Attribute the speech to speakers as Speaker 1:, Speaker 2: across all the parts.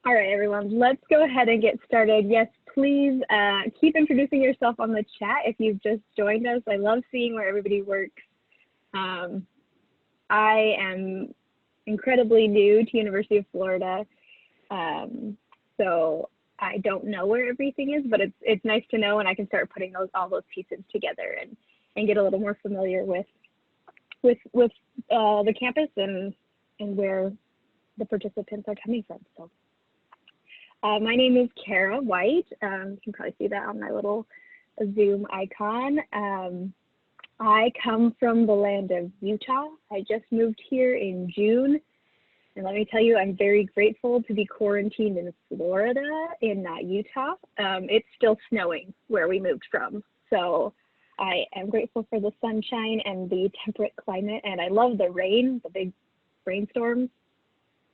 Speaker 1: All right, everyone, let's go ahead and get started. Yes, please keep introducing yourself on the chat if you've just joined us. I love seeing where everybody works. I am incredibly new to University of Florida, so I don't know where everything is, but it's nice to know, and I can start putting all those pieces together and get a little more familiar with the campus and where the participants are coming from. So my name is Kara Wight. You can probably see that on my little Zoom icon. I come from the land of Utah. I just moved here in June. And let me tell you, I'm very grateful to be quarantined in Florida and not Utah. It's still snowing where we moved from. So I am grateful for the sunshine and the temperate climate. And I love the rain, the big rainstorms,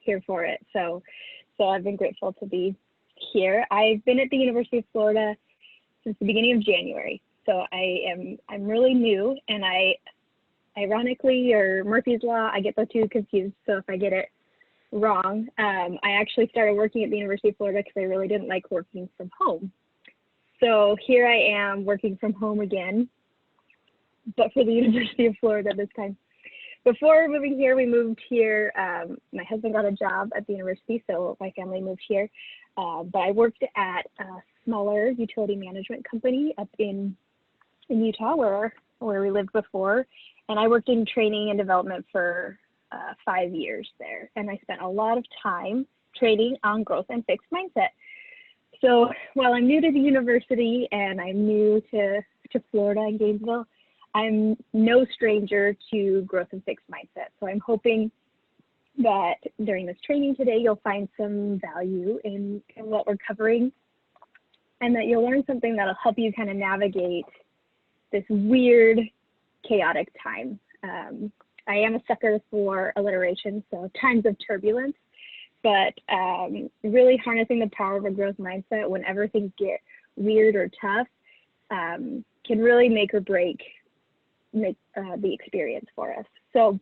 Speaker 1: here for it. So I've been grateful to be here. I've been at the University of Florida since the beginning of January. So I'm really new, and ironically, or Murphy's Law, I get the two confused. So if I get it wrong, I actually started working at the University of Florida because I really didn't like working from home. So here I am working from home again, but for the University of Florida this time. Before moving here, we moved here. My husband got a job at the university, so my family moved here. But I worked at a smaller utility management company up in Utah, where we lived before. And I worked in training and development for 5 years there. And I spent a lot of time training on growth and fixed mindset. So while I'm new to the university and I'm new to Florida and Gainesville, I'm no stranger to growth and fixed mindset. So I'm hoping that during this training today, you'll find some value in what we're covering, and that you'll learn something that'll help you kind of navigate this weird, chaotic time. I am a sucker for alliteration, so times of turbulence, but really harnessing the power of a growth mindset whenever things get weird or tough can really make or break the experience for us. So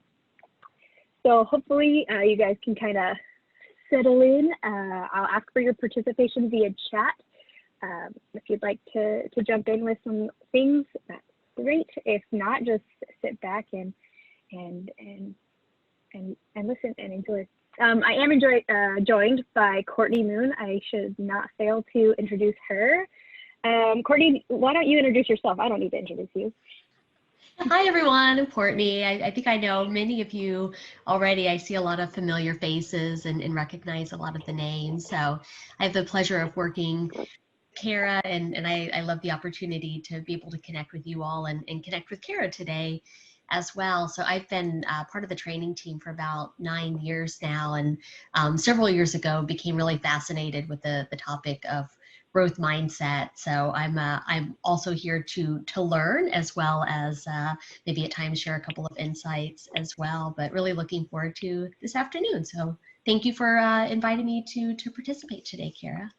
Speaker 1: hopefully you guys can kind of settle in. I'll ask for your participation via chat. If you'd like to jump in with some things, that's great. If not, just sit back and listen and enjoy. I am joined by Courtney Moon. I should not fail to introduce her. Courtney, why don't you introduce yourself? I don't need to introduce you.
Speaker 2: Hi everyone, I'm Courtney. I think I know many of you already. I see a lot of familiar faces and recognize a lot of the names. So I have the pleasure of working with Kara, and I love the opportunity to be able to connect with you all and connect with Kara today as well. So I've been part of the training team for about 9 years now, and several years ago became really fascinated with the topic of growth mindset. So I'm also here to learn, as well as maybe at times share a couple of insights as well, but really looking forward to this afternoon. So thank you for inviting me to participate today, Kara.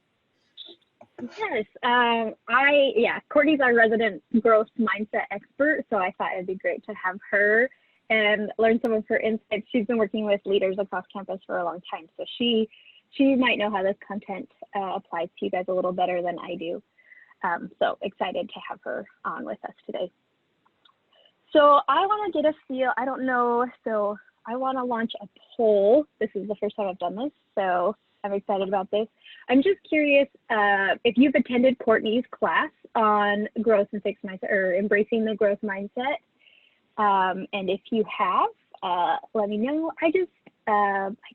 Speaker 1: Yes, Courtney's our resident growth mindset expert, so I thought it'd be great to have her and learn some of her insights. She's been working with leaders across campus for a long time, so she might know how this content applies to you guys a little better than I do. So excited to have her on with us today. So I want to get a feel, I don't know, so I want to launch a poll. This is the first time I've done this, so I'm excited about this. I'm just curious if you've attended Courtney's class on growth and fixed mindset, or embracing the growth mindset. And if you have, let me know. I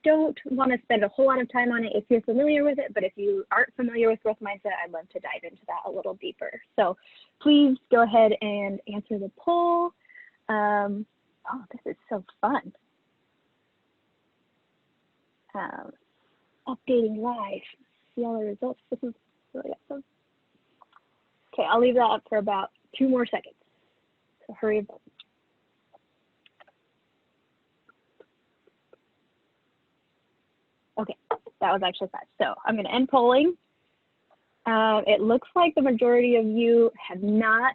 Speaker 1: don't want to spend a whole lot of time on it if you're familiar with it, but if you aren't familiar with growth mindset, I'd love to dive into that a little deeper. So please go ahead and answer the poll. Oh, this is so fun. Updating live, see all the results. This is really awesome. Okay, I'll leave that up for about 2 more seconds. So hurry up. Okay, that was actually fast. So I'm going to end polling. It looks like the majority of you have not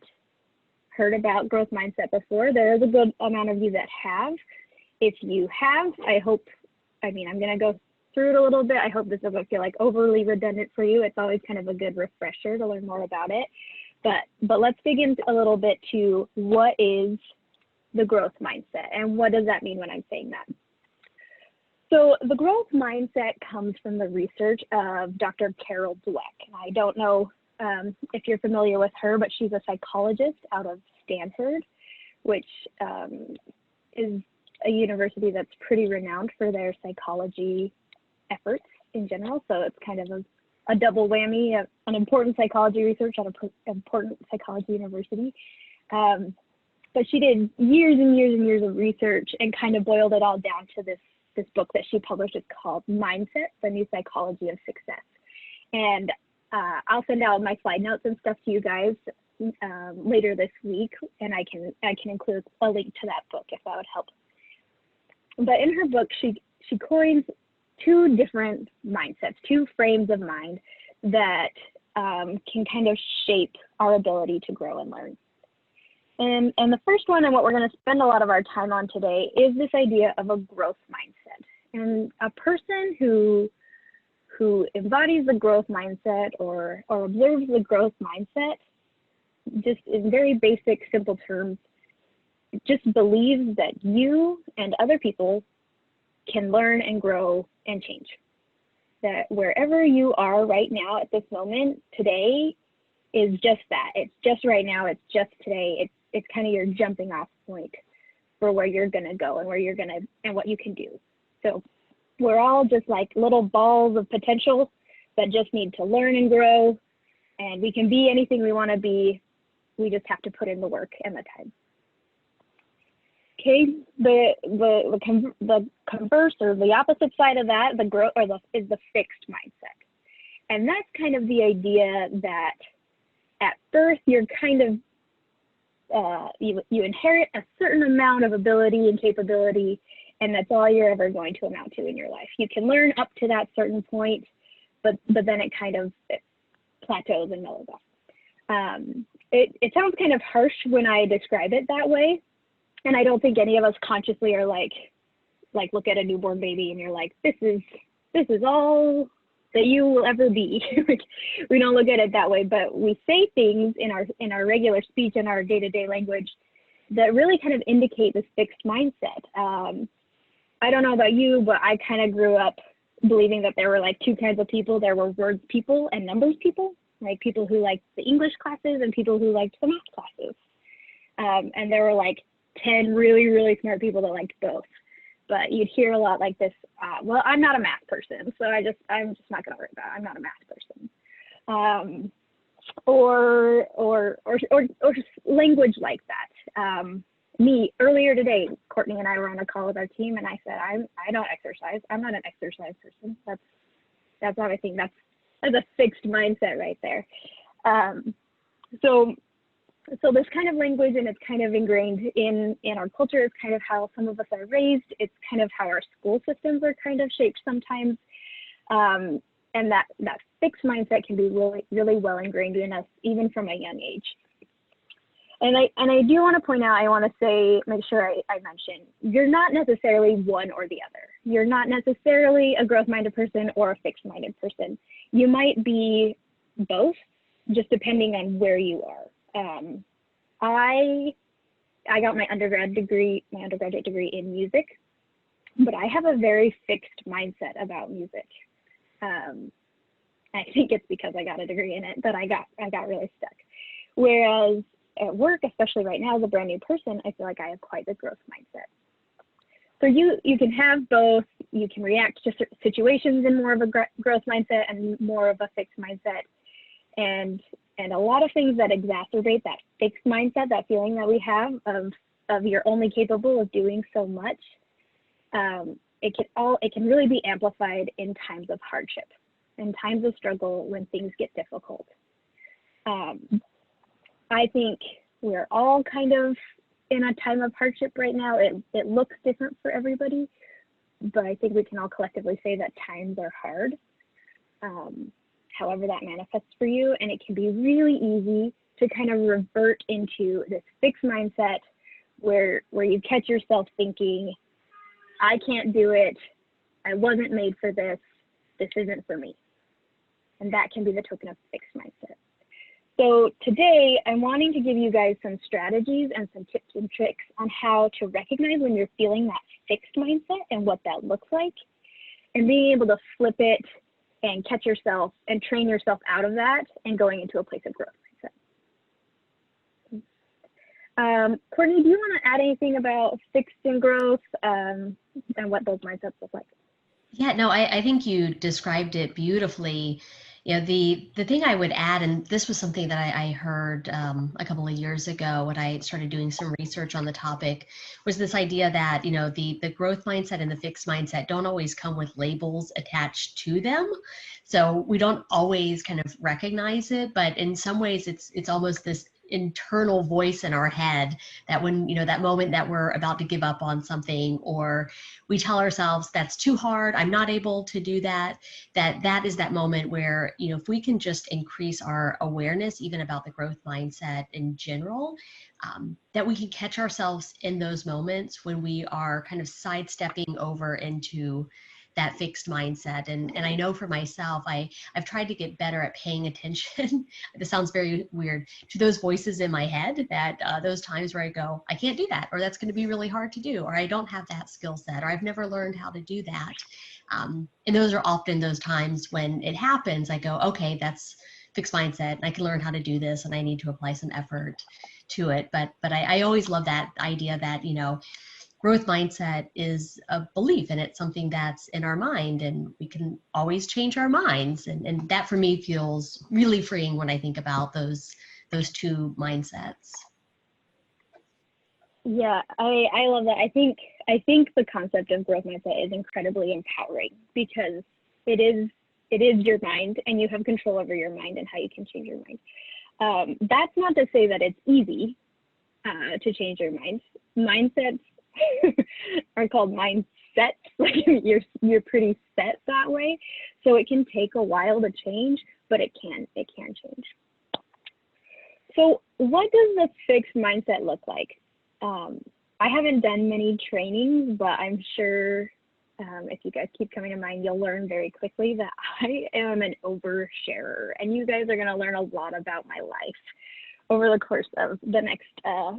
Speaker 1: heard about growth mindset before. There is a good amount of you that have. If you have, I'm going to go through it a little bit. I hope this doesn't feel like overly redundant for you. It's always kind of a good refresher to learn more about it. But let's dig into a little bit to what is the growth mindset and what does that mean when I'm saying that? So the growth mindset comes from the research of Dr. Carol Dweck. And I don't know if you're familiar with her, but she's a psychologist out of Stanford, which is a university that's pretty renowned for their psychology efforts in general. So it's kind of a double whammy, an important psychology research at an important psychology university. But she did years and years and years of research and kind of boiled it all down to this book that she published. It's called Mindset, The New Psychology of Success. And I'll send out my slide notes and stuff to you guys later this week, and I can include a link to that book if that would help. But in her book, she coins two different mindsets, two frames of mind that can kind of shape our ability to grow and learn. And the first one, and what we're going to spend a lot of our time on today, is this idea of a growth mindset. And a person who embodies the growth mindset or observes the growth mindset, just in very basic, simple terms, just believes that you and other people can learn and grow and change. That wherever you are right now at this moment, today is just that. It's just right now, it's just today. It's kind of your jumping off point for where you're gonna go and where you're gonna, and what you can do. So we're all just like little balls of potential that just need to learn and grow, and we can be anything we wanna be. We just have to put in the work and the time. Okay, the converse or the opposite side of that, the growth is the fixed mindset. And that's kind of the idea that at birth you're kind of, you inherit a certain amount of ability and capability, and that's all you're ever going to amount to in your life. You can learn up to that certain point, but then it kind of plateaus and mellows off. It sounds kind of harsh when I describe it that way, and I don't think any of us consciously are like look at a newborn baby and you're like, this is all that you will ever be. We don't look at it that way, but we say things in our regular speech and our day-to-day language that really kind of indicate this fixed mindset. I don't know about you, but I kind of grew up believing that there were like two kinds of people. There were words people and numbers people, like people who liked the English classes and people who liked the math classes. And there were like 10 really, really smart people that liked both. But you'd hear a lot like this, well, I'm not a math person, so I'm just not gonna worry about it. I'm not a math person. Or just language like that. Me, earlier today, Courtney and I were on a call with our team, and I said, I don't exercise. I'm not an exercise person. That's not my thing. That's a fixed mindset right there. So this kind of language, and it's kind of ingrained in our culture. It's kind of how some of us are raised. It's kind of how our school systems are kind of shaped sometimes. And that fixed mindset can be really, really well ingrained in us, even from a young age. And I do want to point out, I want to say, make sure I mention, you're not necessarily one or the other. You're not necessarily a growth-minded person or a fixed-minded person. You might be both, just depending on where you are. I got my undergraduate degree in music, but I have a very fixed mindset about music. I think it's because I got a degree in it that I got really stuck. Whereas at work, especially right now as a brand new person, I feel like I have quite the growth mindset. So you can have both. You can react to situations in more of a growth mindset and more of a fixed mindset. And a lot of things that exacerbate that fixed mindset, that feeling that we have of you're only capable of doing so much, it can really be amplified in times of hardship, in times of struggle, when things get difficult. I think we're all kind of in a time of hardship right now. It looks different for everybody, but I think we can all collectively say that times are hard. However that manifests for you, and it can be really easy to kind of revert into this fixed mindset where you catch yourself thinking, I can't do it, I wasn't made for this. This isn't for me. And that can be the token of fixed mindset. So today, I'm wanting to give you guys some strategies and some tips and tricks on how to recognize when you're feeling that fixed mindset and what that looks like, and being able to flip it and catch yourself and train yourself out of that and going into a place of growth mindset. Courtney, do you want to add anything about fixed and growth and what those mindsets look like?
Speaker 2: Yeah, no, I think you described it beautifully. You know, the thing I would add, and this was something that I heard a couple of years ago when I started doing some research on the topic, was this idea that, you know, the growth mindset and the fixed mindset don't always come with labels attached to them. So we don't always kind of recognize it, but in some ways it's almost this internal voice in our head that when, you know, that moment that we're about to give up on something, or we tell ourselves that's too hard, I'm not able to do that, that is that moment where, you know, if we can just increase our awareness even about the growth mindset in general, that we can catch ourselves in those moments when we are kind of sidestepping over into that fixed mindset. And I know for myself, I've tried to get better at paying attention. This sounds very weird, to those voices in my head, that those times where I go, I can't do that, or that's going to be really hard to do, or I don't have that skill set, or I've never learned how to do that. And those are often those times when it happens, I go, okay, that's fixed mindset, and I can learn how to do this, and I need to apply some effort to it. But I always love that idea that, you know, growth mindset is a belief, and it's something that's in our mind, and we can always change our minds. And that for me feels really freeing when I think about those two mindsets.
Speaker 1: Yeah, I love that. I think the concept of growth mindset is incredibly empowering, because it is your mind, and you have control over your mind and how you can change your mind. That's not to say that it's easy to change your mind. Mindsets are called mindsets. Like you're pretty set that way, so it can take a while to change, but it can change. So what does the fixed mindset look like? I haven't done many trainings, but I'm sure if you guys keep coming to mind, you'll learn very quickly that I am an oversharer, and you guys are going to learn a lot about my life over the course of the next half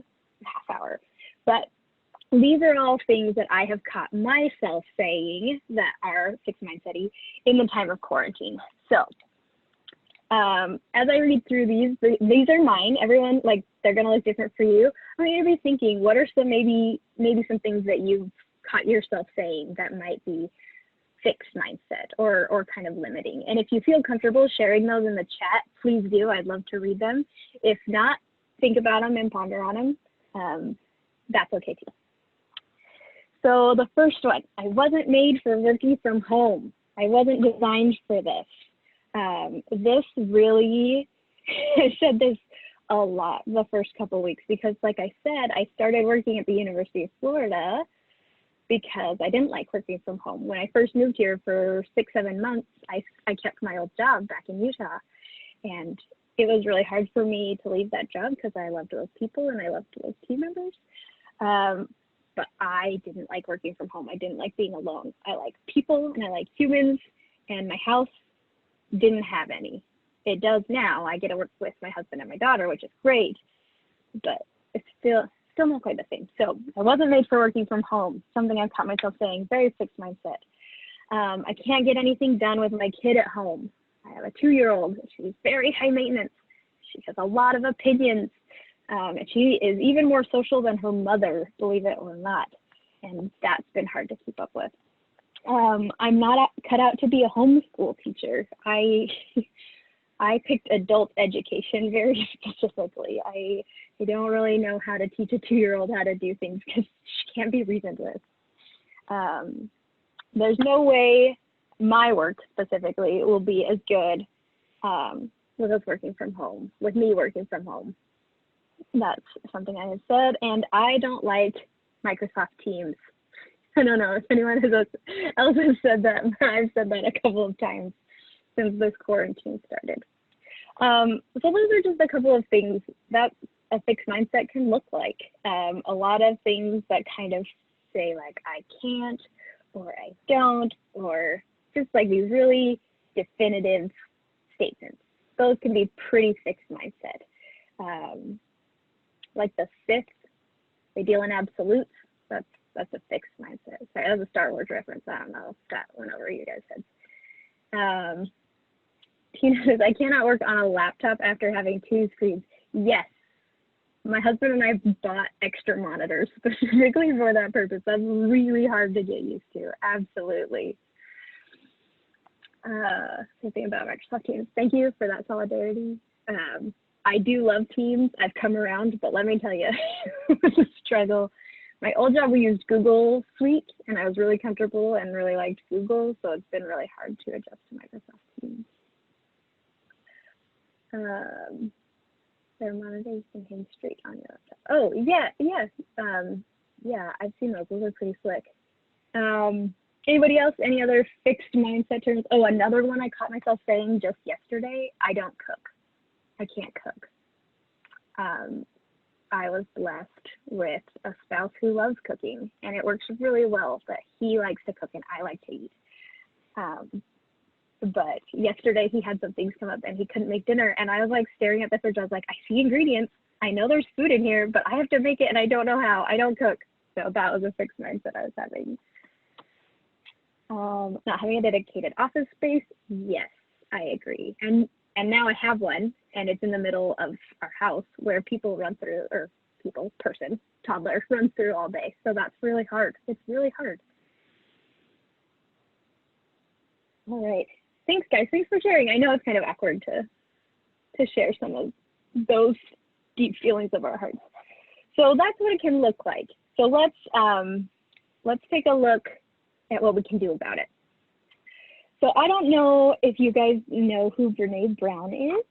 Speaker 1: hour. But these are all things that I have caught myself saying that are fixed mindset-y in the time of quarantine. So as I read through these are mine. Everyone, like, they're going to look different for you. I'm going to be thinking, what are some maybe some things that you've caught yourself saying that might be fixed mindset or kind of limiting? And if you feel comfortable sharing those in the chat, please do. I'd love to read them. If not, think about them and ponder on them. That's okay too. So the first one, I wasn't made for working from home. I wasn't designed for this. This really, I said this a lot the first couple of weeks, because like I said, I started working at the University of Florida because I didn't like working from home. When I first moved here for 6-7 months, I kept my old job back in Utah. And it was really hard for me to leave that job because I loved those people and I loved those team members. But I didn't like working from home. I didn't like being alone. I like people and I like humans, and my house didn't have any. It does now. I get to work with my husband and my daughter, which is great, but it's still not quite the same. So I wasn't made for working from home, something I've caught myself saying, very fixed mindset. I can't get anything done with my kid at home. I have a 2-year-old. She's very high maintenance. She has a lot of opinions. And she is even more social than her mother, believe it or not. And that's been hard to keep up with. I'm not cut out to be a homeschool teacher. I picked adult education very specifically. I don't really know how to teach a 2-year-old how to do things because she can't be reasoned with. There's no way my work specifically will be as good with us working from home, with me working from home. That's something I have said, and I don't like Microsoft Teams. I don't know if anyone else has said that, but I've said that a couple of times since this quarantine started. So those are just a couple of things that a fixed mindset can look like. A lot of things that kind of say like, I can't, or I don't, or just like these really definitive statements. Those can be pretty fixed mindset. Like the fifth, they deal in absolutes. That's a fixed mindset. Sorry, that was a Star Wars reference. I don't know if that went over you guys' heads. Tina says, I cannot work on a laptop after having 2 screens. Yes, my husband and I bought extra monitors specifically for that purpose. That's really hard to get used to. Absolutely. Something about Microsoft Teams. Thank you for that solidarity. I do love Teams. I've come around, but let me tell you, it was a struggle. My old job, we used Google Suite, and I was really comfortable and really liked Google, so it's been really hard to adjust to Microsoft Teams. Their monitors can hang straight on your laptop. Oh, yeah, yeah. Yeah, I've seen those. Those are pretty slick. Anybody else? Any other fixed mindset terms? Oh, another one I caught myself saying just yesterday, I don't cook. I can't cook. I was blessed with a spouse who loves cooking, and it works really well, but he likes to cook and I like to eat. But yesterday he had some things come up and he couldn't make dinner, and I was like staring at the fridge. I was like, I see ingredients. I know there's food in here, but I have to make it and I don't know how. I don't cook. So that was a fixed mindset I was having. Not having a dedicated office space. Yes, I agree. And now I have one, and it's in the middle of our house where people run through, or toddler runs through all day. So that's really hard. It's really hard. All right. Thanks, guys. Thanks for sharing. I know it's kind of awkward to share some of those deep feelings of our hearts. So that's what it can look like. So let's take a look at what we can do about it. So I don't know if you guys know who Brene Brown is,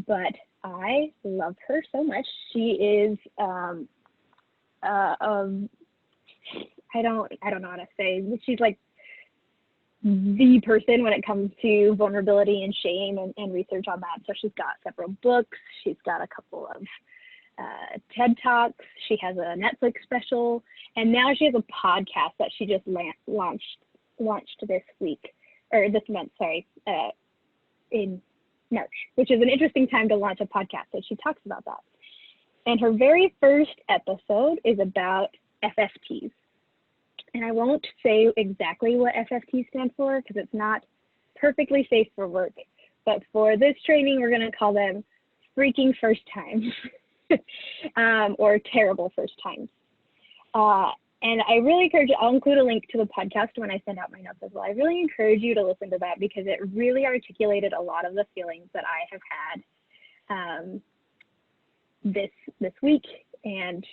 Speaker 1: but I love her so much. She is I don't know how to say. She's like the person when it comes to vulnerability and shame and research on that. So she's got several books. She's got a couple of TED Talks. She has a Netflix special, and now she has a podcast that she just launched this month, in March, which is an interesting time to launch a podcast. So she talks about that. And her very first episode is about FFTs. And I won't say exactly what FFT stands for because it's not perfectly safe for work. But for this training, we're going to call them freaking first times or terrible first times. And I really encourage you, I'll include a link to the podcast when I send out my notes as well. I really encourage you to listen to that because it really articulated a lot of the feelings that I have had this week and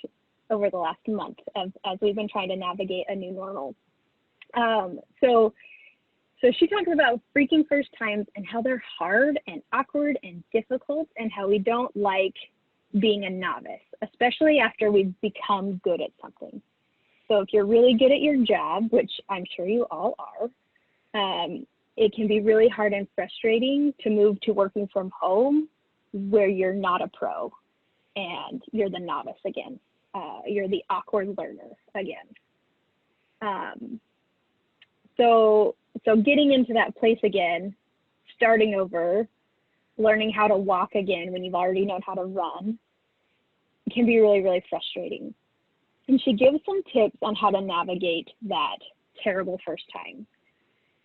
Speaker 1: over the last month as we've been trying to navigate a new normal. So she talks about freaking first times and how they're hard and awkward and difficult and how we don't like being a novice, especially after we've become good at something. So if you're really good at your job, which I'm sure you all are, it can be really hard and frustrating to move to working from home where you're not a pro and you're the novice again. You're the awkward learner again. So getting into that place again, starting over, learning how to walk again when you've already known how to run, can be really, really frustrating. And she gives some tips on how to navigate that terrible first time.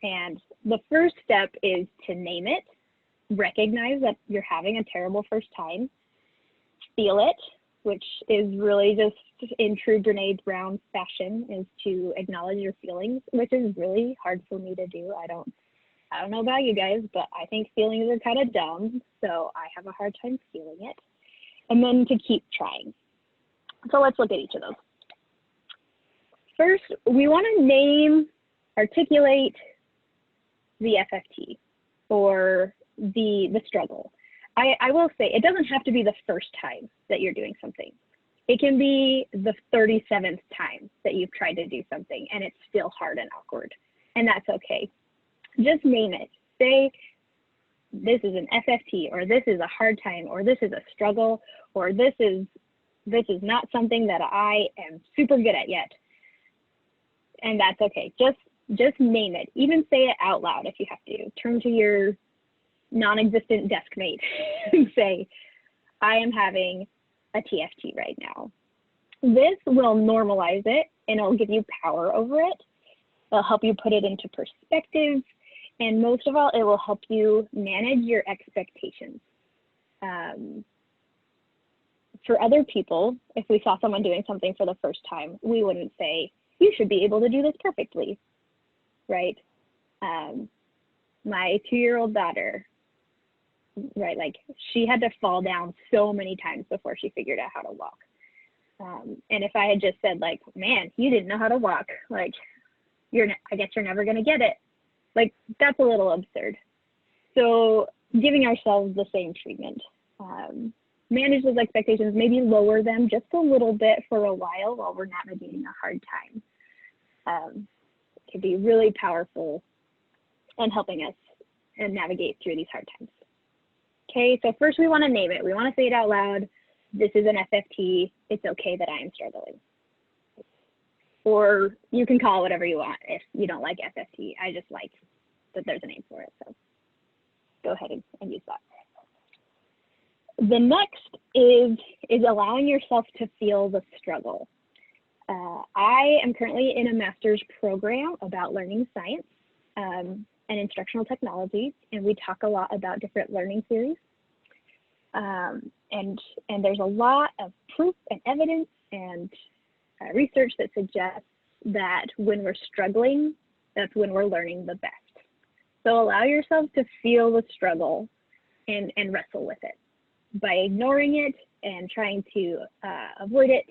Speaker 1: And the first step is to name it, recognize that you're having a terrible first time, feel it, which is really just in true Brene Brown fashion, is to acknowledge your feelings, which is really hard for me to do. I don't know about you guys, but I think feelings are kind of dumb, so I have a hard time feeling it. And then to keep trying. So let's look at each of those. First, we want to name, articulate the FFT or the struggle. I will say it doesn't have to be the first time that you're doing something. It can be the 37th time that you've tried to do something and it's still hard and awkward, and that's okay. Just name it. Say, this is an FFT, or this is a hard time, or this is a struggle, or this is not something that I am super good at yet. And that's okay. Just name it. Even say it out loud if you have to. Turn to your non-existent desk mate and say, I am having a TFT right now. This will normalize it and it'll give you power over it. It'll help you put it into perspective. And most of all, it will help you manage your expectations. For other people, if we saw someone doing something for the first time, we wouldn't say, you should be able to do this perfectly, right? My 2-year-old daughter, right, like she had to fall down so many times before she figured out how to walk. And if I had just said like, man, you didn't know how to walk, like, I guess you're never gonna get it. Like, that's a little absurd. So giving ourselves the same treatment. Manage those expectations, maybe lower them just a little bit for a while we're navigating a hard time. It can be really powerful in helping us and navigate through these hard times. Okay, so first we want to name it. We want to say it out loud. This is an FFT. It's okay that I am struggling. Or you can call it whatever you want if you don't like FFT. I just like that there's a name for it. So go ahead and use that. The next is allowing yourself to feel the struggle. I am currently in a master's program about learning science and instructional technology, and we talk a lot about different learning theories. And there's a lot of proof and evidence and research that suggests that when we're struggling, that's when we're learning the best. So allow yourself to feel the struggle and wrestle with it. By ignoring it and trying to avoid it,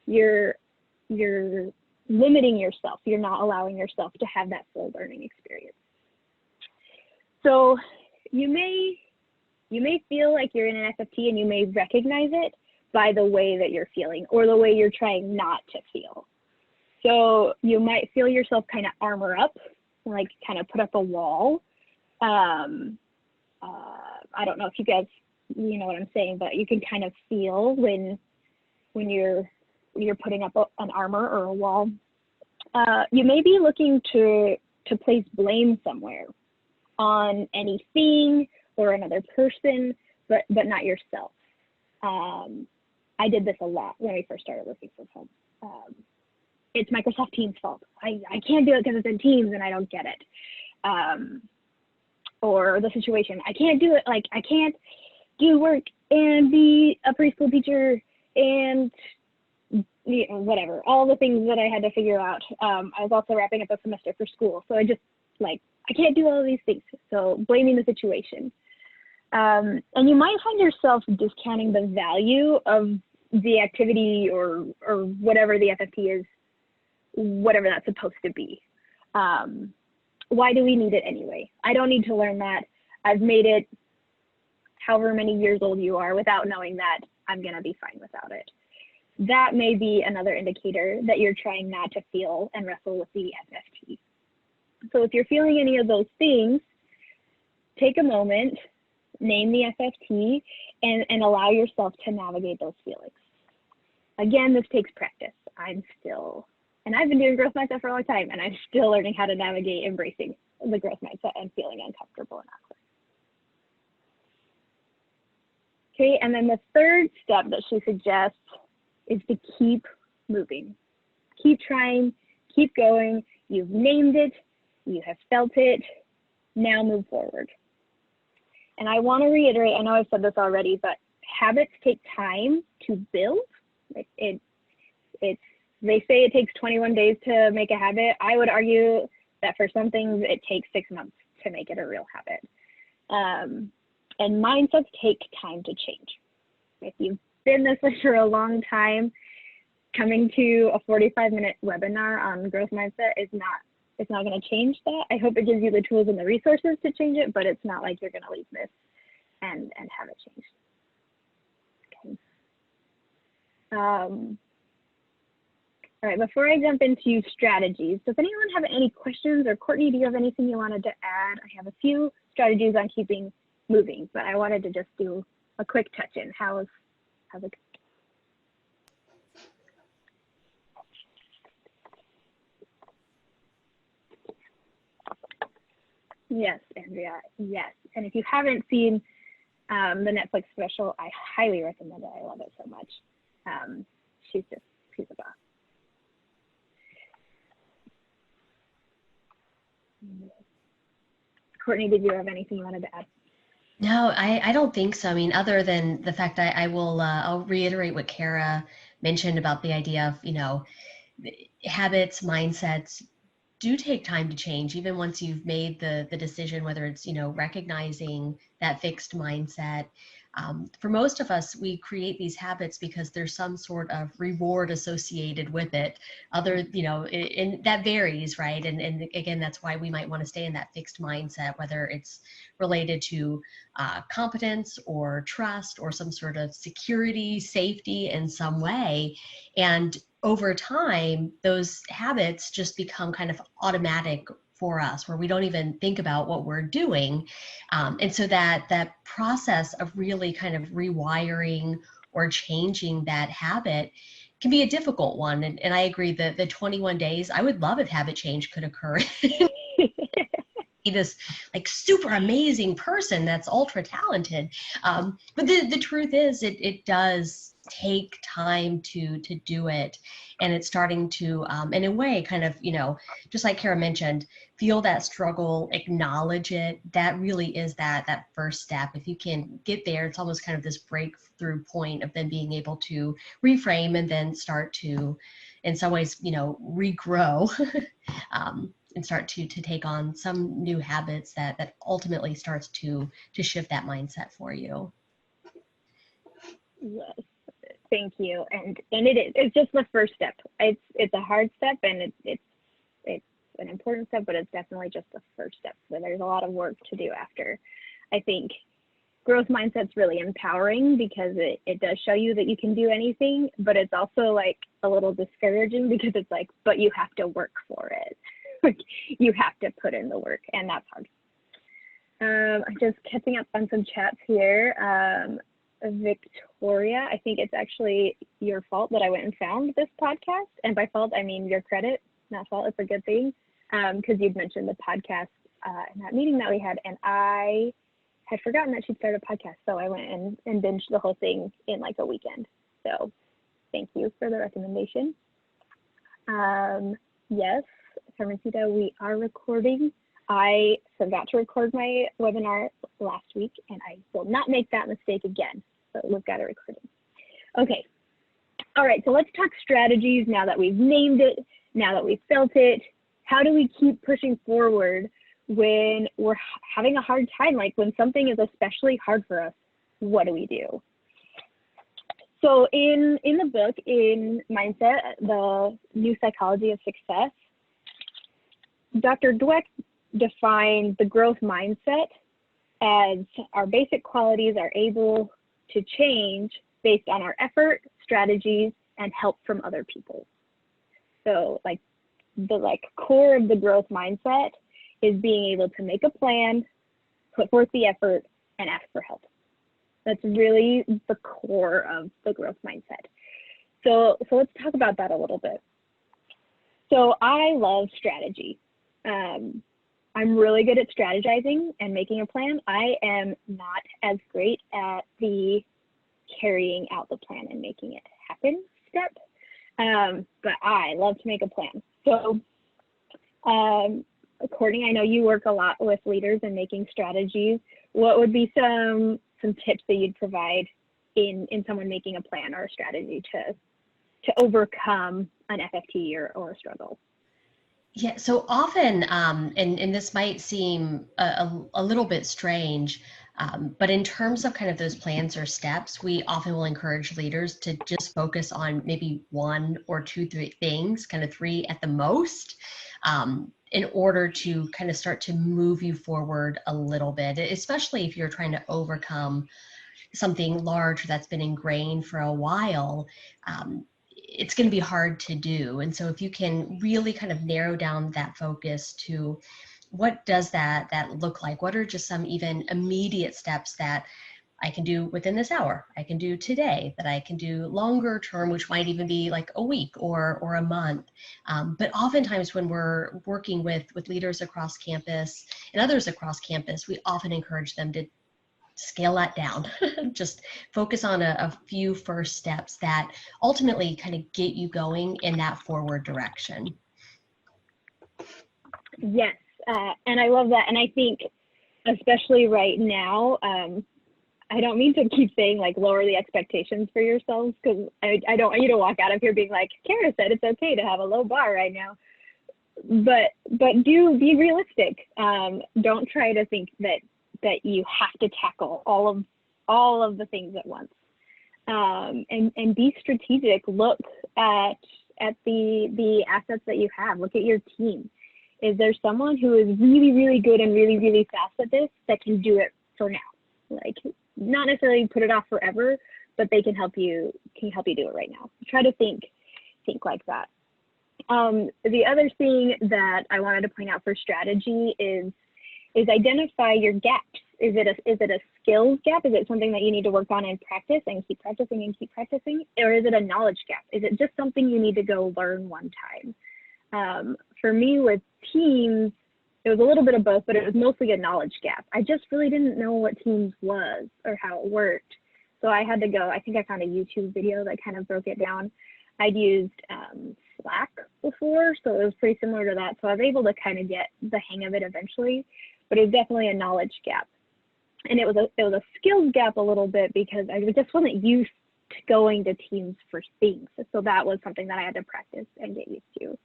Speaker 1: you're limiting yourself. You're not allowing yourself to have that full learning experience. So you may feel like you're in an FFT and you may recognize it by the way that you're feeling or the way you're trying not to feel. So you might feel yourself kind of armor up, like kind of put up a wall. I don't know if you guys, you know what I'm saying, but you can kind of feel when you're putting up an armor or a wall. You may be looking to place blame somewhere on anything or another person, but not yourself. I did this a lot when we first started working from home. It's Microsoft Teams' fault. I can't do it because it's in Teams and I don't get it. Or the situation, I can't do it, like I can't do work and be a preschool teacher and whatever, all the things that I had to figure out. I was also wrapping up a semester for school, so I just like, I can't do all of these things. So blaming the situation. And you might find yourself discounting the value of the activity or whatever the FFT is, whatever that's supposed to be. Why do we need it anyway? I don't need to learn that. I've made it however many years old you are without knowing that I'm gonna be fine without it. That may be another indicator that you're trying not to feel and wrestle with the FFT. So if you're feeling any of those things, take a moment, name the FFT, and allow yourself to navigate those feelings. Again, this takes practice. I've been doing growth mindset for a long time, and I'm still learning how to navigate embracing the growth mindset and feeling uncomfortable and awkward. Okay, and then the third step that she suggests is to keep moving. Keep trying, keep going. You've named it, you have felt it, now move forward. And I want to reiterate, I know I've said this already, but habits take time to build. They say it takes 21 days to make a habit. I would argue that for some things, it takes 6 months to make it a real habit. And mindsets take time to change. If you've been this way for a long time, coming to a 45-minute webinar on growth mindset it's not going to change that. I hope it gives you the tools and the resources to change it, but it's not like you're going to leave this and have it changed. Okay. All right, before I jump into strategies, does anyone have any questions, or Courtney, do you have anything you wanted to add? I have a few strategies on keeping moving, but I wanted to just do a quick touch-in. How's it? Yes, Andrea, yes. And if you haven't seen the Netflix special, I highly recommend it. I love it so much. She's a boss. Courtney, did you have anything you wanted to add?
Speaker 2: No, I don't think so. I mean, other than the fact that I'll reiterate what Kara mentioned about the idea of, habits, mindsets do take time to change, even once you've made the decision, whether it's, recognizing that fixed mindset. For most of us, we create these habits because there's some sort of reward associated with it. And that varies, right? And again, that's why we might want to stay in that fixed mindset, whether it's related to competence or trust or some sort of security, safety in some way. And over time, those habits just become kind of automatic for us, where we don't even think about what we're doing. And so that process of really kind of rewiring or changing that habit can be a difficult one. And I agree that the 21 days, I would love if habit change could occur. This like super amazing person that's ultra talented. But the truth is it does take time to do it. And it's starting to, in a way, kind of, just like Kara mentioned, feel that struggle, acknowledge it. That really is that first step. If you can get there, it's almost kind of this breakthrough point of then being able to reframe and then start to, in some ways, regrow. And start to take on some new habits that ultimately starts to shift that mindset for you.
Speaker 1: Yes, thank you. And it's just the first step. It's a hard step, and it's an important step, but it's definitely just the first step. So there's a lot of work to do after. I think growth mindset's really empowering because it does show you that you can do anything, but it's also like a little discouraging because it's like, but you have to work for it. You have to put in the work, and that's hard. I'm just catching up on some chats here. Victoria, I think it's actually your fault that I went and found this podcast, and by fault I mean your credit, not fault. It's a good thing, because you'd mentioned the podcast in that meeting that we had, and I had forgotten that she'd started a podcast, so I went and binged the whole thing in like a weekend. So thank you for the recommendation. Yes. Carmencita, we are recording. I forgot to record my webinar last week, and I will not make that mistake again. So we've got it recorded. Okay. All right. So let's talk strategies now that we've named it, now that we've felt it. How do we keep pushing forward when we're having a hard time? Like when something is especially hard for us, what do we do? So in the book, in Mindset, the New Psychology of Success, Dr. Dweck defined the growth mindset as our basic qualities are able to change based on our effort, strategies, and help from other people. So like the core of the growth mindset is being able to make a plan, put forth the effort, and ask for help. That's really the core of the growth mindset. So let's talk about that a little bit. So I love strategy. I'm really good at strategizing and making a plan. I am not as great at the carrying out the plan and making it happen step, but I love to make a plan. So, Courtney, I know you work a lot with leaders and making strategies. What would be some tips that you'd provide in someone making a plan or a strategy to overcome an FFT or a struggle?
Speaker 2: Yeah, so often, and this might seem a little bit strange, but in terms of kind of those plans or steps, we often will encourage leaders to just focus on maybe 1 or 2, 3 things, kind of 3 at the most, in order to kind of start to move you forward a little bit, especially if you're trying to overcome something large that's been ingrained for a while. It's going to be hard to do. And so if you can really kind of narrow down that focus to what does that look like? What are just some even immediate steps that I can do within this hour, I can do today, that I can do longer term, which might even be like a week or a month. But oftentimes when we're working with leaders across campus and others across campus, we often encourage them to scale that down. Just focus on a few first steps that ultimately kind of get you going in that forward direction.
Speaker 1: Yes, and I love that. And I think, especially right now, I don't mean to keep saying like lower the expectations for yourselves, because I don't want you to walk out of here being like, Kara said it's okay to have a low bar right now. But do be realistic. Don't try to think that you have to tackle all of the things at once. And be strategic. Look at the assets that you have. Look at your team. Is there someone who is really, really good and really, really fast at this that can do it for now? Like, not necessarily put it off forever, but they can help you do it right now. Try to think like that. The other thing that I wanted to point out for strategy is identify your gaps. Is it a skills gap? Is it something that you need to work on and practice and keep practicing and keep practicing? Or is it a knowledge gap? Is it just something you need to go learn one time? For me with teams, it was a little bit of both, but it was mostly a knowledge gap. I just really didn't know what Teams was or how it worked. So I had to go, I think I found a YouTube video that kind of broke it down. I'd used Slack before, so it was pretty similar to that. So I was able to kind of get the hang of it eventually, but it was definitely a knowledge gap. And it was a skills gap a little bit because I just wasn't used to going to Teams for things. So that was something that I had to practice and get used to.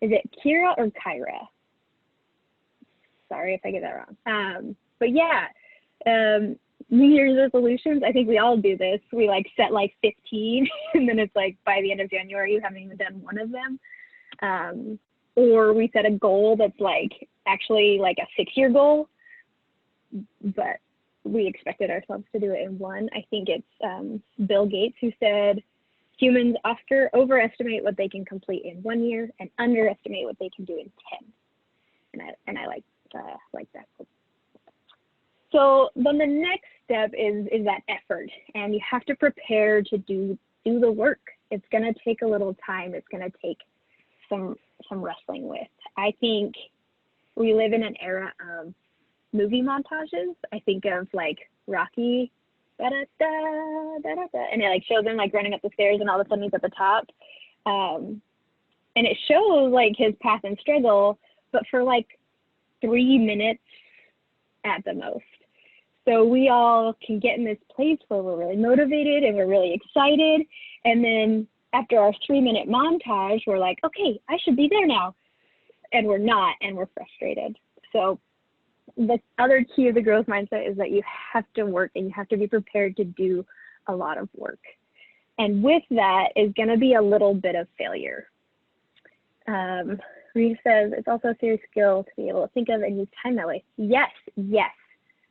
Speaker 1: Is it Kira or Kyra? Sorry if I get that wrong. But yeah, New Year's resolutions, I think we all do this. We like set like 15 and then it's like by the end of January, you haven't even done one of them. Or we set a goal that's like actually like a 6-year goal, but we expected ourselves to do it in one. I think it's Bill Gates who said, humans overestimate what they can complete in 1 year and underestimate what they can do in 10. And I like that. So then the next step is that effort, and you have to prepare to do the work. It's gonna take a little time. It's gonna take some wrestling with. I think we live in an era of movie montages. I think of like Rocky, da da da da da, and it like shows him like running up the stairs, and all of a sudden he's at the top, and it shows like his path and struggle, but for like 3 minutes at the most. So we all can get in this place where we're really motivated and we're really excited, and then after our 3-minute montage, we're like, okay, I should be there now, and we're not, and we're frustrated. So the other key of the growth mindset is that you have to work and you have to be prepared to do a lot of work. And with that is going to be a little bit of failure. Reed says, it's also a serious skill to be able to think of and use time that way. Yes,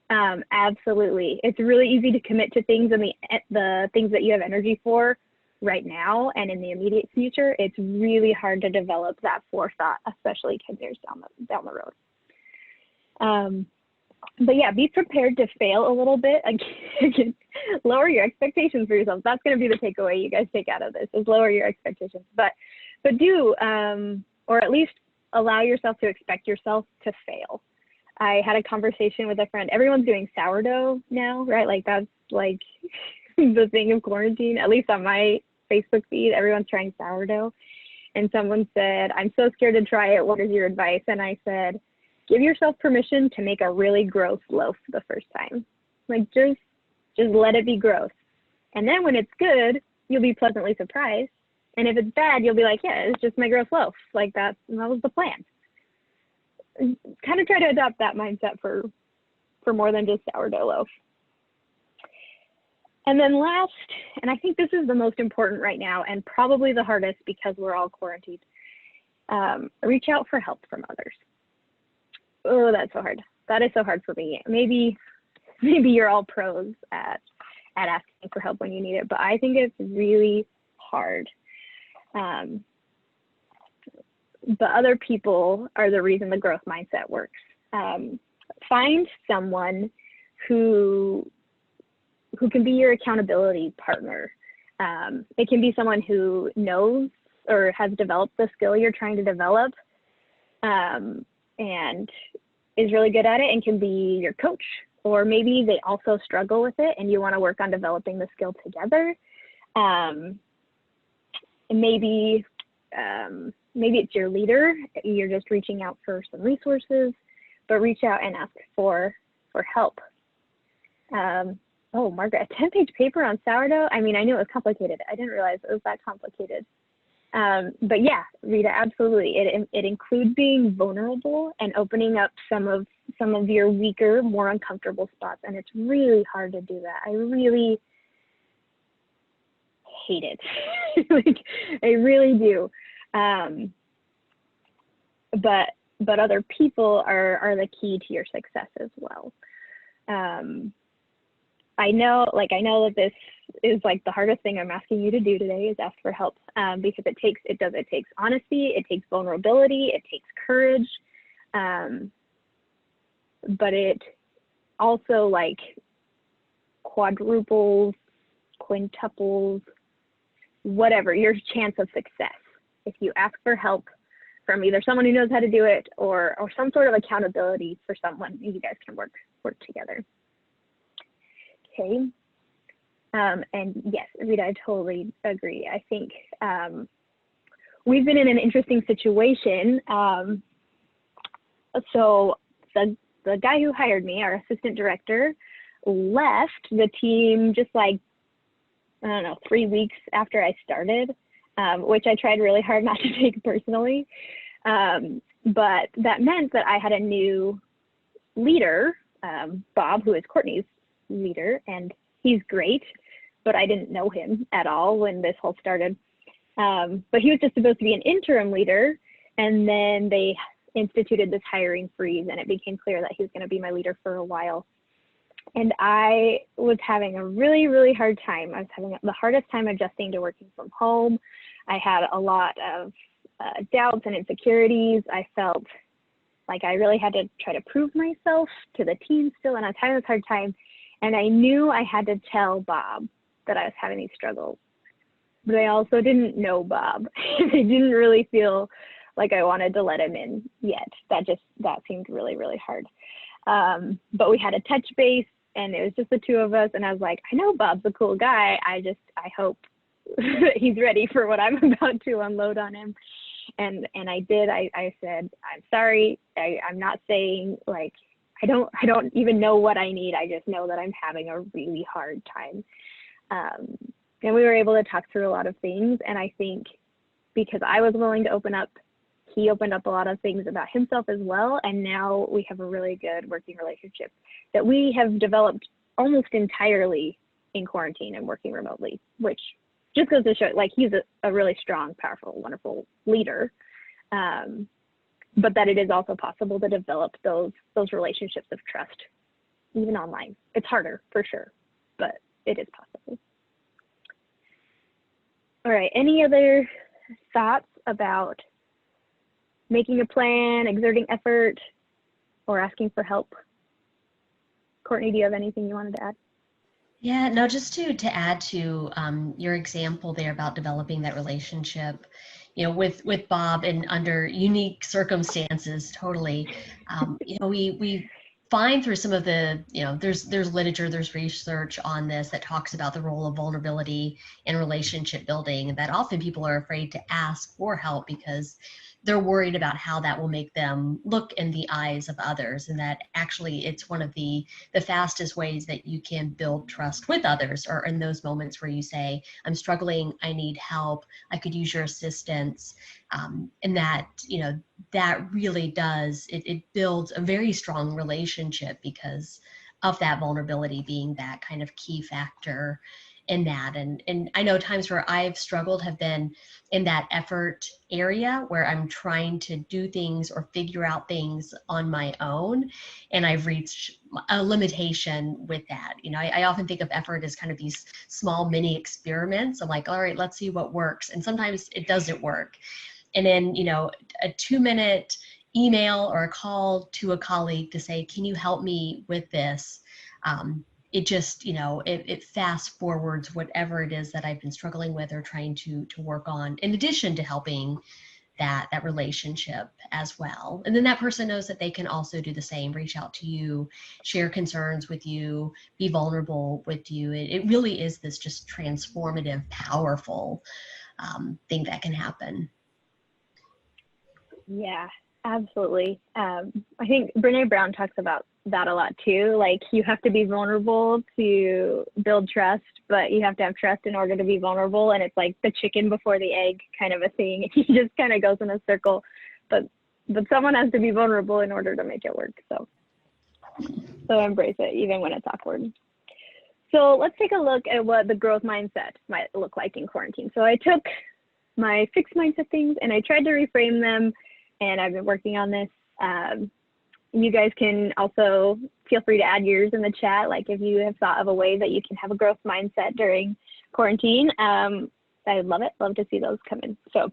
Speaker 1: absolutely. It's really easy to commit to things and the things that you have energy for right now and in the immediate future. It's really hard to develop that forethought, especially 10 years down the road. But yeah, be prepared to fail a little bit. Again, lower your expectations for yourself. That's going to be the takeaway you guys take out of this, is lower your expectations. But do, or at least allow yourself to expect yourself to fail. I had a conversation with a friend. Everyone's doing sourdough now, right? Like that's like the thing of quarantine, at least on my Facebook feed, everyone's trying sourdough. And someone said, I'm so scared to try it. What is your advice? And I said, give yourself permission to make a really gross loaf the first time. Like just let it be gross. And then when it's good, you'll be pleasantly surprised. And if it's bad, you'll be like, yeah, it's just my gross loaf. Like that was the plan. Kind of try to adopt that mindset for more than just sourdough loaf. And then last, and I think this is the most important right now and probably the hardest because we're all quarantined, reach out for help from others. Oh, that's so hard. That is so hard for me. Maybe you're all pros at asking for help when you need it, but I think it's really hard. But other people are the reason the growth mindset works. Find someone who can be your accountability partner. It can be someone who knows or has developed the skill you're trying to develop, and is really good at it and can be your coach. Or maybe they also struggle with it and you want to work on developing the skill together. And maybe it's your leader. You're just reaching out for some resources, but reach out and ask for help. Oh, Margaret, a 10-page paper on sourdough? I mean, I knew it was complicated. I didn't realize it was that complicated. But yeah, Rita, absolutely. It includes being vulnerable and opening up some of your weaker, more uncomfortable spots. And it's really hard to do that. I really hate it. Like, I really do. But other people are the key to your success as well. I know that this is like the hardest thing I'm asking you to do today is ask for help, because it takes honesty, it takes vulnerability, it takes courage, but it also like quadruples, quintuples, whatever, your chance of success if you ask for help from either someone who knows how to do it or some sort of accountability for someone. You guys can work together. Okay. And yes, Rita, I totally agree. I think we've been in an interesting situation. So the guy who hired me, our assistant director, left the team just like, I don't know, 3 weeks after I started, which I tried really hard not to take personally. But that meant that I had a new leader, Bob, who is Courtney's leader, and he's great, but I didn't know him at all when this whole started. But he was just supposed to be an interim leader, and then they instituted this hiring freeze, and it became clear that he was going to be my leader for a while. And I was having a really, really hard time. I was having the hardest time adjusting to working from home. I had a lot of doubts and insecurities. I felt like I really had to try to prove myself to the team still, and I was having this hard time. And I knew I had to tell Bob that I was having these struggles, but I also didn't know Bob. I didn't really feel like I wanted to let him in yet. That seemed really, really hard. But we had a touch base, and it was just the two of us. And I was like, I know Bob's a cool guy. I hope he's ready for what I'm about to unload on him. And I did. I said, I'm sorry. I'm not saying like, I don't even know what I need. I just know that I'm having a really hard time. And we were able to talk through a lot of things. And I think because I was willing to open up, he opened up a lot of things about himself as well. And now we have a really good working relationship that we have developed almost entirely in quarantine and working remotely, which just goes to show like he's a really strong, powerful, wonderful leader. But that it is also possible to develop those relationships of trust, even online. It's harder for sure, but it is possible. All right, any other thoughts about making a plan, exerting effort, or asking for help? Courtney, do you have anything you wanted to add?
Speaker 2: Yeah, no, just to add to your example there about developing that relationship, with Bob and under unique circumstances, totally. We find through some of the, there's literature, there's research on this that talks about the role of vulnerability in relationship building, and that often people are afraid to ask for help because they're worried about how that will make them look in the eyes of others, and that actually it's one of the fastest ways that you can build trust with others, or in those moments where you say, I'm struggling, I need help, I could use your assistance. And that, that really does, it builds a very strong relationship because of that vulnerability being that kind of key factor in that. And I know times where I've struggled have been in that effort area where I'm trying to do things or figure out things on my own, and I've reached a limitation with that. I often think of effort as kind of these small mini experiments. I'm like, all right, let's see what works. And sometimes it doesn't work. And then, a 2-minute email or a call to a colleague to say, can you help me with this? it just, it fast forwards whatever it is that I've been struggling with or trying to work on, in addition to helping that relationship as well. And then that person knows that they can also do the same, reach out to you, share concerns with you, be vulnerable with you. It really is this just transformative, powerful thing that can happen.
Speaker 1: Yeah, absolutely. I think Brene Brown talks about that a lot too. Like, you have to be vulnerable to build trust, but you have to have trust in order to be vulnerable. And it's like the chicken before the egg kind of a thing. It just kind of goes in a circle, but someone has to be vulnerable in order to make it work. So embrace it, even when it's awkward. So let's take a look at what the growth mindset might look like in quarantine. So I took my fixed mindset things and I tried to reframe them, and I've been working on this. You guys can also feel free to add yours in the chat. Like, if you have thought of a way that you can have a growth mindset during quarantine, I love it. Love to see those come in. So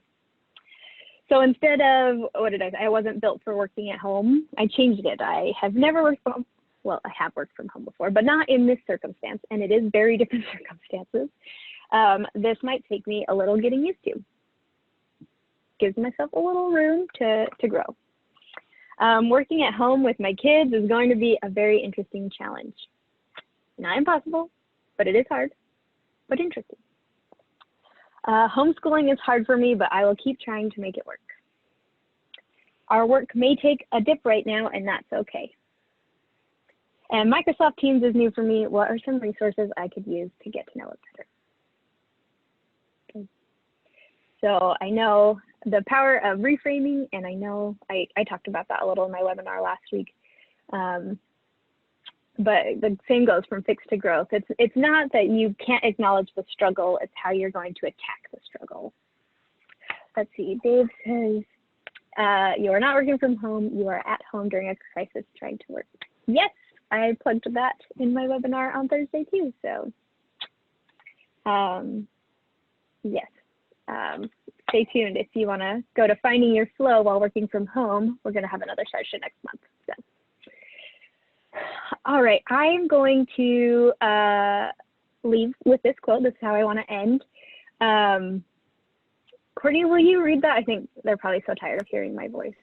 Speaker 1: instead of, what did I say? I wasn't built for working at home. I changed it. I have never worked from home. Well, I have worked from home before, but not in this circumstance. And it is very different circumstances. This might take me a little getting used to. Gives myself a little room to grow. Working at home with my kids is going to be a very interesting challenge. Not impossible, but it is hard, but interesting. Homeschooling is hard for me, but I will keep trying to make it work. Our work may take a dip right now, and that's okay. And Microsoft Teams is new for me. What are some resources I could use to get to know it better? Okay. So I know the power of reframing, and I know I talked about that a little in my webinar last week. But the same goes from fixed to growth. It's not that you can't acknowledge the struggle, it's how you're going to attack the struggle. Let's see, Dave says, you are not working from home, you are at home during a crisis trying to work. Yes, I plugged that in my webinar on Thursday too, so yes. Stay tuned if you want to go to finding your flow while working from home. We're going to have another session next month. So, all right, I am going to leave with this quote. This is how I want to end. Courtney, will you read that? I think they're probably so tired of hearing my voice.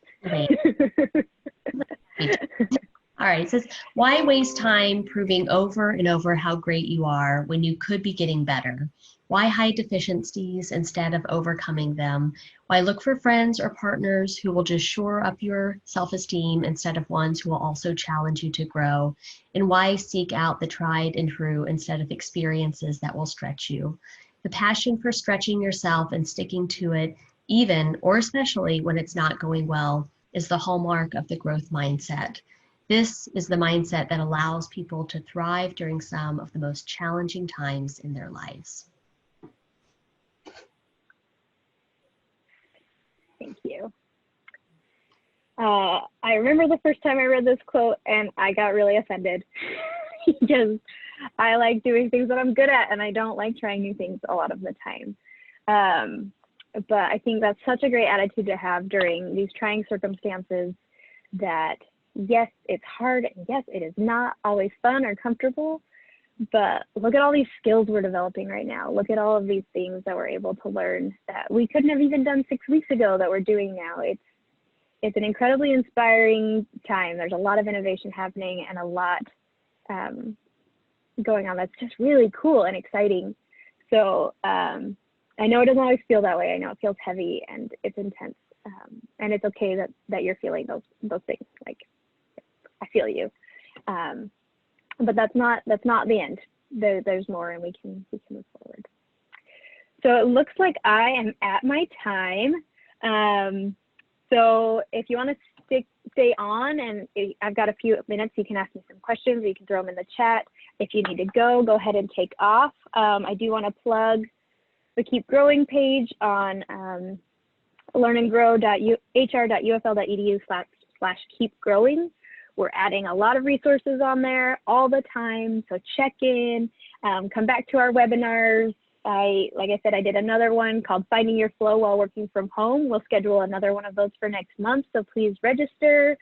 Speaker 2: All right, it says, why waste time proving over and over how great you are when you could be getting better? Why hide deficiencies instead of overcoming them? Why look for friends or partners who will just shore up your self-esteem instead of ones who will also challenge you to grow? And why seek out the tried and true instead of experiences that will stretch you? The passion for stretching yourself and sticking to it, even or especially when it's not going well, is the hallmark of the growth mindset. This is the mindset that allows people to thrive during some of the most challenging times in their lives.
Speaker 1: Thank you. I remember the first time I read this quote and I got really offended because I like doing things that I'm good at and I don't like trying new things a lot of the time. But I think that's such a great attitude to have during these trying circumstances, that yes, it's hard, and yes, it is not always fun or comfortable, but look at all these skills we're developing right now. Look at all of these things that we're able to learn that we couldn't have even done 6 weeks ago that we're doing now. It's an incredibly inspiring time. There's a lot of innovation happening and a lot going on that's just really cool and exciting. So I know it doesn't always feel that way. I know it feels heavy and it's intense, and it's okay that you're feeling those things. Like, I feel you, but that's not the end. There's more, and we can move forward. So it looks like I am at my time. So if you want to stay on, and I've got a few minutes, you can ask me some questions, or you can throw them in the chat. If you need to go ahead and take off. I do want to plug the Keep Growing page on learnandgrow.hr.ufl.edu/keepgrowing. We're adding a lot of resources on there all the time, so check in, come back to our webinars. Like I said, I did another one called Finding Your Flow While Working From Home. We'll schedule another one of those for next month, so please register.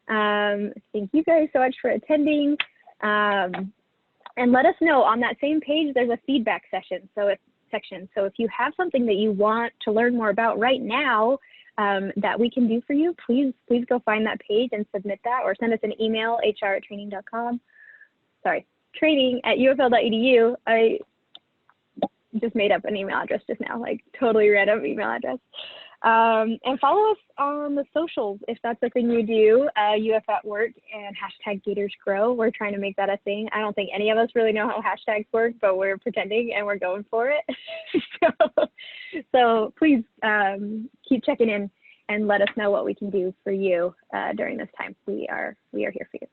Speaker 1: Thank you guys so much for attending. And let us know. On that same page, there's a feedback section. So if you have something that you want to learn more about right now that we can do for you, please go find that page and submit that, or send us an email, hr@training.com. Sorry, training@ufl.edu. I just made up an email address just now, like totally random email address. And follow us on the socials if that's the thing you do, UF at Work and #GatorsGrow. We're trying to make that a thing. I don't think any of us really know how hashtags work, but we're pretending and we're going for it. so please keep checking in and let us know what we can do for you during this time. We are here for you.